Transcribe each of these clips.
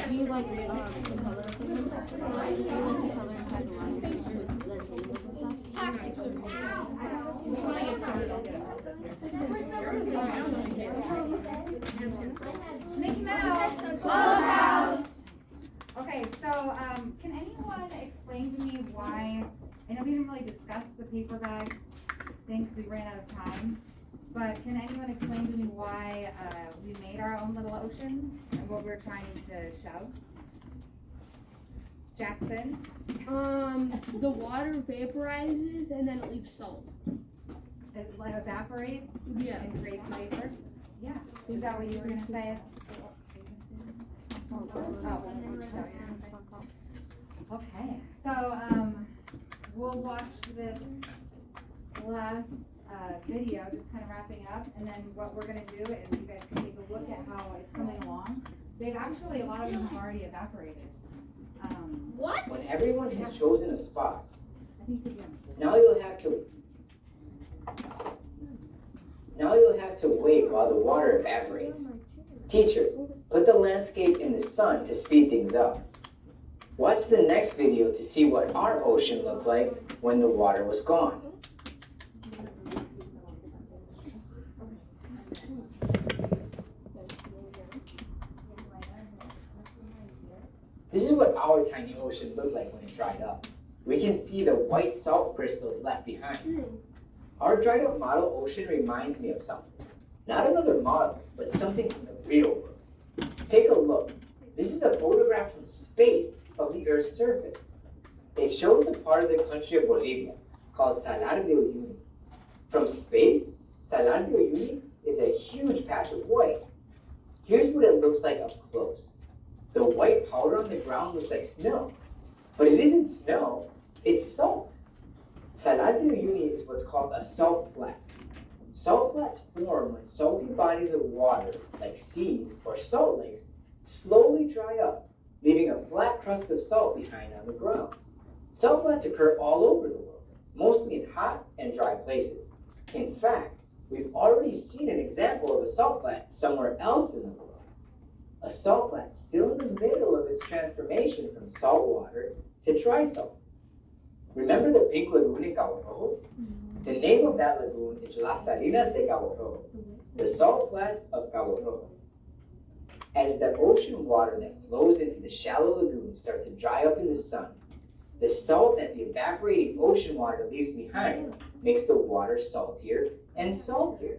Do you like the color? Do you like the color inside the lagoon? Plastic surgery. Mickey Mouse Clubhouse. Okay, so can anyone explain to me why? I know we didn't really discuss the paper bag thing because we ran out of time. But can anyone explain to me why we made our own little oceans and what we're trying to show? Jackson? The water vaporizes and then it leaves salt. It evaporates Yeah. and creates vapor? Yeah. Is that what you were going to say? Okay. So we'll watch this last video, just kind of wrapping up, and then what we're going to do is you guys can take a look at how it's coming along. They've actually, a lot of them have already evaporated. What? When everyone has chosen a spot, I think you now you'll have to wait while the water evaporates. Teacher, put the landscape in the sun to speed things up. Watch the next video to see what our ocean looked like when the water was gone. This is what our tiny ocean looked like when it dried up. We can see the white salt crystals left behind. Our dried up model ocean reminds me of something. Not another model, but something from the real world. Take a look. This is a photograph from space of the Earth's surface. It shows a part of the country of Bolivia called Salar de Uyuni. From space, Salar de Uyuni is a huge patch of white. Here's what it looks like up close. The white powder on the ground looks like snow, but it isn't snow, it's salt. Salar de Uyuni is what's called a salt flat. Salt flats form when salty bodies of water, like seas or salt lakes, slowly dry up, leaving a flat crust of salt behind on the ground. Salt flats occur all over the world, mostly in hot and dry places. In fact, we've already seen an example of a salt flat somewhere else in the world. A salt flat still in the middle of its transformation from salt water to dry salt. Remember the pink lagoon in Cabo Rojo? The name of that lagoon is Las Salinas de Cabo Rojo, the salt flats of Cabo Rojo. As the ocean water that flows into the shallow lagoon starts to dry up in the sun, the salt that the evaporating ocean water leaves behind makes the water saltier and saltier.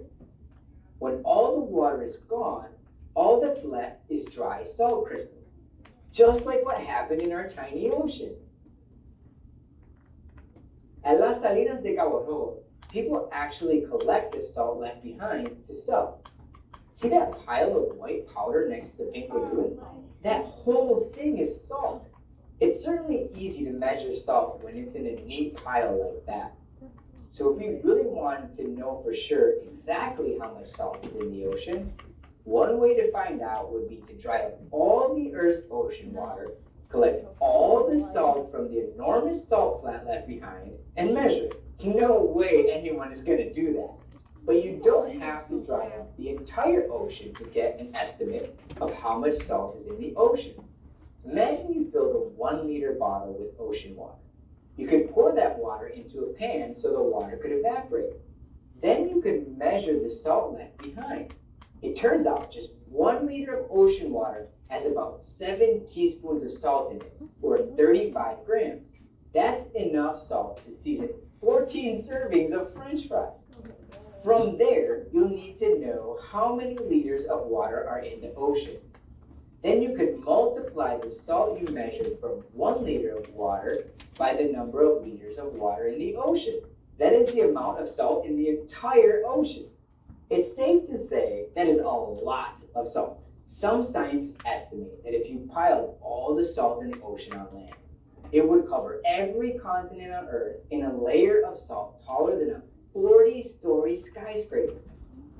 When all the water is gone, all that's left is dry salt crystals, just like what happened in our tiny ocean. At Las Salinas de Cabo Rojo, people actually collect the salt left behind to sell. See that pile of white powder next to the pink lagoon? That whole thing is salt. It's certainly easy to measure salt when it's in a neat pile like that. So if we really wanted to know for sure exactly how much salt is in the ocean, one way to find out would be to dry up all the Earth's ocean water, collect all the salt from the enormous salt flat left behind, and measure it. No way anyone is going to do that. But you don't have to dry up the entire ocean to get an estimate of how much salt is in the ocean. Imagine you filled a 1 liter bottle with ocean water. You could pour that water into a pan so the water could evaporate. Then you could measure the salt left behind. It turns out just 1 liter of ocean water has about 7 teaspoons of salt in it, or 35 grams. That's enough salt to season 14 servings of French fries. From there, you'll need to know how many liters of water are in the ocean. Then you could multiply the salt you measured from 1 liter of water by the number of liters of water in the ocean. That is the amount of salt in the entire ocean. It's safe to say that is a lot of salt. Some scientists estimate that if you piled all the salt in the ocean on land, it would cover every continent on Earth in a layer of salt taller than a 40-story skyscraper.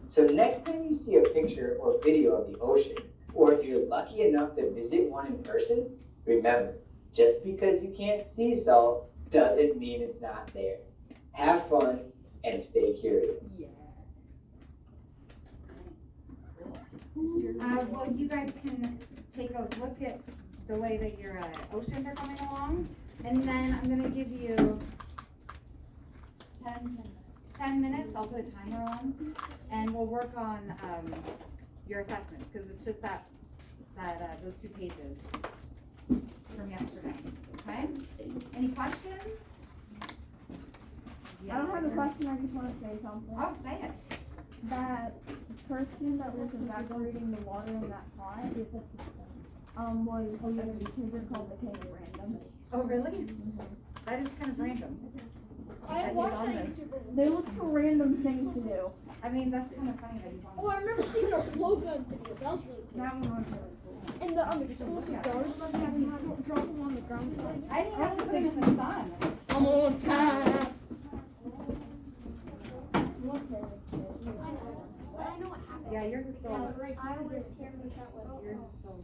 So next time you see a picture or video of the ocean, or if you're lucky enough to visit one in person, remember, just because you can't see salt doesn't mean it's not there. Have fun and stay curious. Well, you guys can take a look at the way that your oceans are coming along, and then I'm gonna give you 10 minutes, I'll put a timer on, and we'll work on your assessments, because it's just those 2 pages from yesterday, okay? Any questions? I don't have a question, I just want to say something. Oh, say it. That person that was evaporating the water in that pot was a YouTuber called the King of Random. Oh, really? That is kind of random. I watched that YouTuber. They look for random things to do. I mean, that's kind of funny that you Oh, I remember seeing a blowgun video. That was really cool. That one was really cool. And the explosive guards like having to drop them on the ground. I didn't have to put him in the sun. I'm on time. I know what happened. Yeah, yours is still. I was here for chat with Yours is still.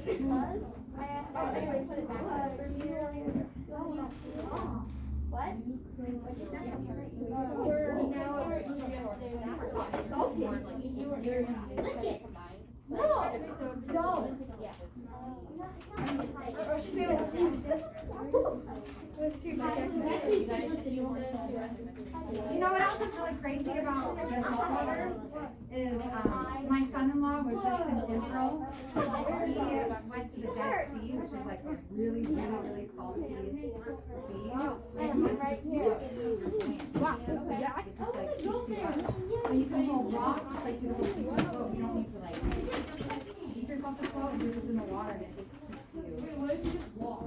Because I asked her to put it backwards for me earlier. What? What'd you say? We're now yesterday. No, don't. Yeah. Oh, she's You know what else is really crazy about the saltwater is my son-in-law was just in Israel. He went to the Dead Sea, which is like a really, really, really salty sea. And he right here. It's just like so you can hold rocks, like you hold people float. You don't need to like teach yourself to float. You're just in the water and it just keeps you. Wait, what if you just walk?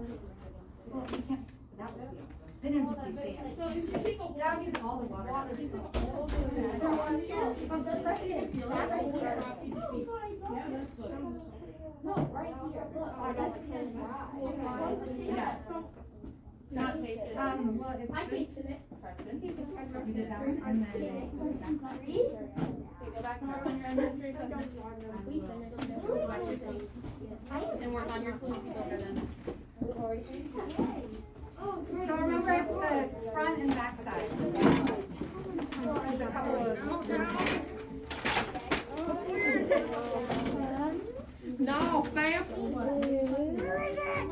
Well, you can't. That would be. Then it would just be sand. So if you take a that would be all the water. No, right here. Look, I got the can dry. Not tasted. Well, it's I tasted it. You did that one, and then Go back and work on your industry assessment. And work on your fluency builder then. so remember it's the front and back side. There's a couple of No, fam. Where is it?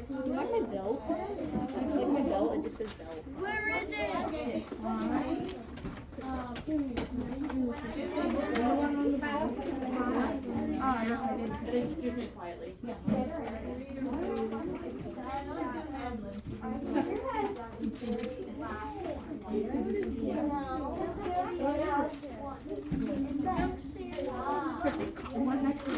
You like my belt? I like my belt, it just says belt. Where is it? Just say quietly. One and two.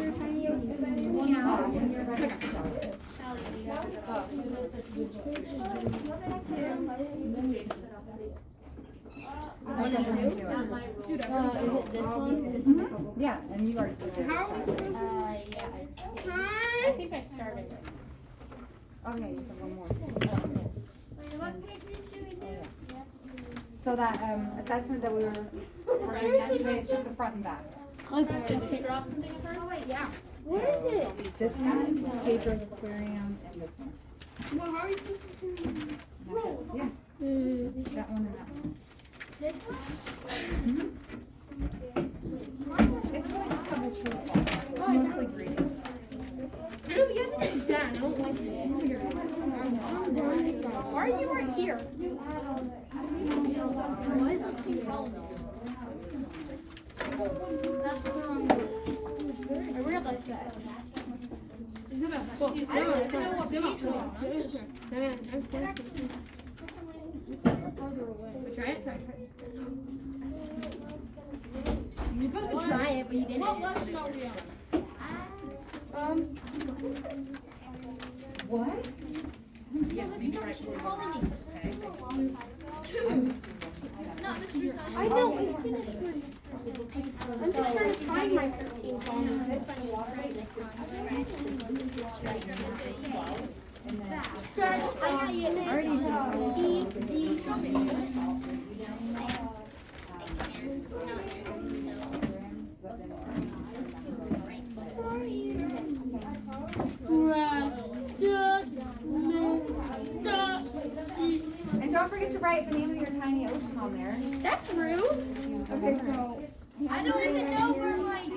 Is it this one? Yeah, and you already did it. Yeah, I think I started it. Okay, you said one more. What pages do we do? So that assessment that we were working on yesterday, it's just the front and back. Did you drop something at first? Oh wait, yeah. What is it? This one, Pedro's Aquarium, and this one. Well, how are you supposed to do? That's it. Yeah. That one and that one. This one? It's really just a true fall. It's mostly green. I know, you have to do that. I don't like this. Why are you right here? That's the wrong one. I realized that. I don't even know what page we're on. I'm just... Farther away. Try it. You're supposed to try it, but you didn't. What lesson are we on? What? Yes, be trying. two colonies. It's not Mr. Science. I know, we finished one. I'm just trying to find my 13 colonies. It's funny, And don't forget to write the name of your tiny ocean on there. That's rude. Okay, so. I don't even know where my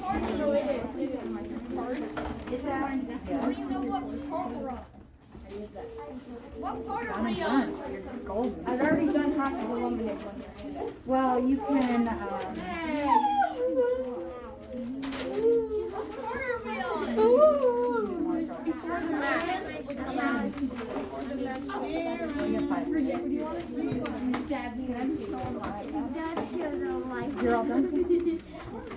card is. I don't even know what part we're on. What part are we on? You're golden. I've already done half of the lemonade one. Well, you can, What part are we on? you're all done? Yeah, you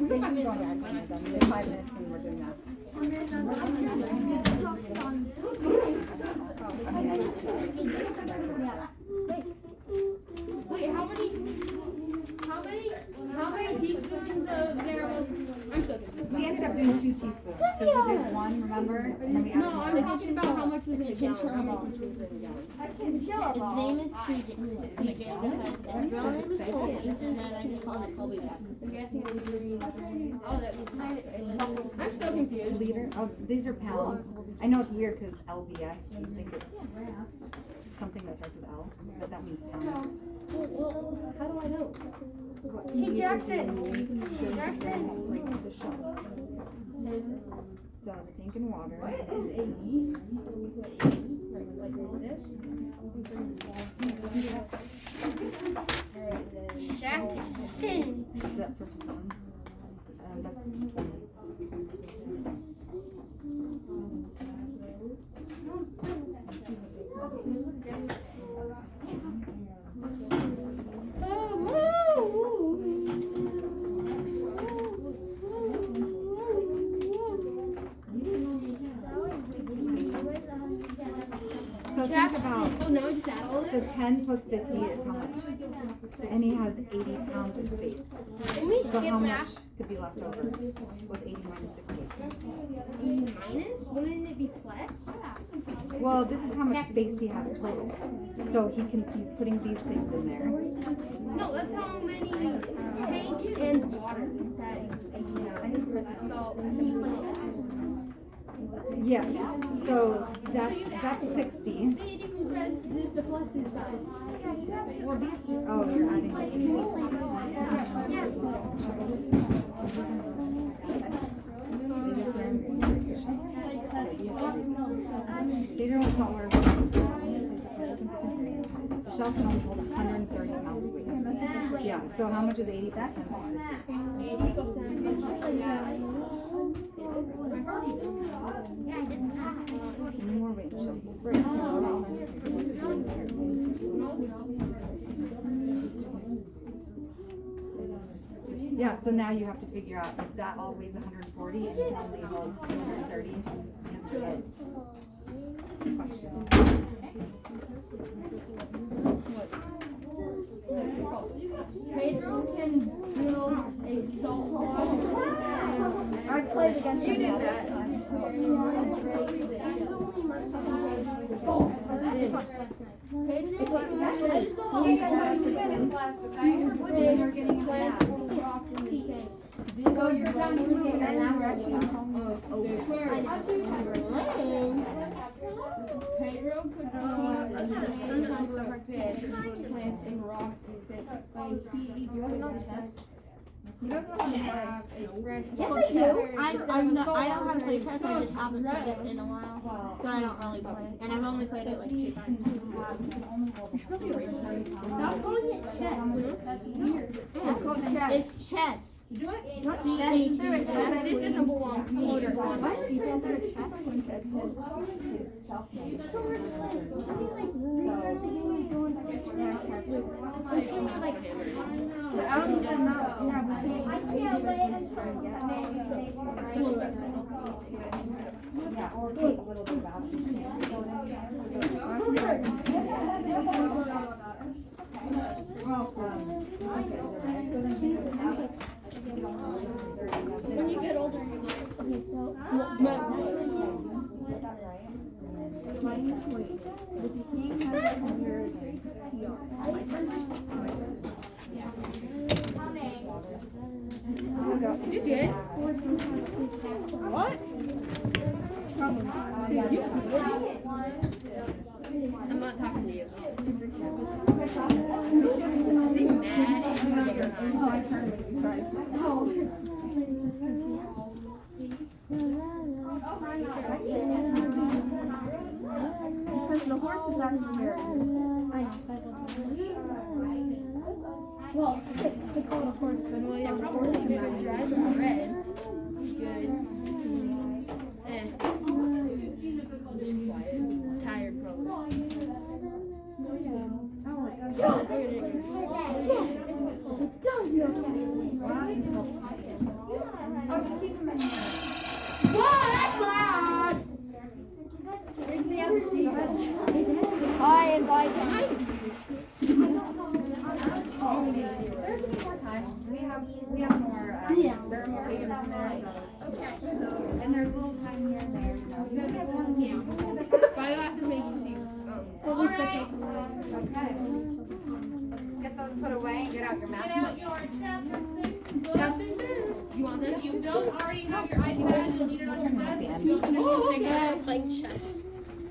can go back when you're done. We have 5 minutes and we're doing that. I mean, I can see it. Wait, how many teaspoons of there was? I'm so confused. We ended up doing 2 teaspoons because we did 1, remember? And then we added No, I'm more. talking about how much was in a gallon. Its name is CJ because his real name is Colby, and then I just called it Colby back. I'm guessing it was green. Oh, that was I'm so confused. Liter? Oh, these are pounds. I know it's weird because LBS, you think it's something that starts with L, but that means pounds. Well, how do I know? Hey, Jackson. Jackson! Like the shell. So the tank and water. Jackson. Is that first one? That's 20. So think about, Oh, now I just add all so this? 10 plus 50 is how much? And he has 80 pounds of space. Can we So skip how much math? could be left over? What's 80 minus 60? Minus? Wouldn't it be plus? Well, this is how much space he has total. So he's putting these things in there. No, that's how many tank and water that so Yeah. So that's 60. see, you can press this the plus side. Well, these two, oh, you're adding like 80 plus 60. These are what saltwater goes. The shelf can only hold 130 pounds of weight. Yeah, so how much is 80 plus 10 plus 50? 80 plus 10 plus 50. Any more weight, shelf. Yeah, so now you have to figure out if that all weighs 140 and you can only hold 230. Answer those questions. Pedro can build a salt water. I played against you. Did that. I just thought We have 2 minutes left, okay? We're getting plants, rocks, and sea tanks. These are you're done moving and now we're actually Pedro could put this fish, put plants and rocks and fish. You don't know how to have a fresh. Yes, I do. I know how to play chess. I just haven't played it in a while, so I don't really play. And I've only played it like 2 times. Stop calling it chess. It's called chess. It's chess. Not chess. This doesn't belong to me. What? It's so Like, restart the game and go into the I don't even know. Yeah, but I can't wait until Yeah, or take a little bit of oxygen. When you get older, you might. Okay, so if you can't have it on your You good? What? Dude, you good? I'm not talking to you. Is he mad at you or because the horse is actually very good. I know. Well, they call it a horse, but Well, yeah, probably. Your eyes are red. Good. Eh. Tired, probably. Oh, just keep them in here. Whoa, that's loud! Bring the other seat. Hi, and bye. There's more time. We have more, there are more papers in there, so. Okay, so. And there's a little time here and there, you know. You guys have one? Biogas is making seats. Okay. Let's get those put away and get out your map. Get out your chapter 6 book. Captain Fish. You want If this? you don't already have your iPad, you'll need it on your desk. If you open it, Oh, you'll take it okay. out. Like chess.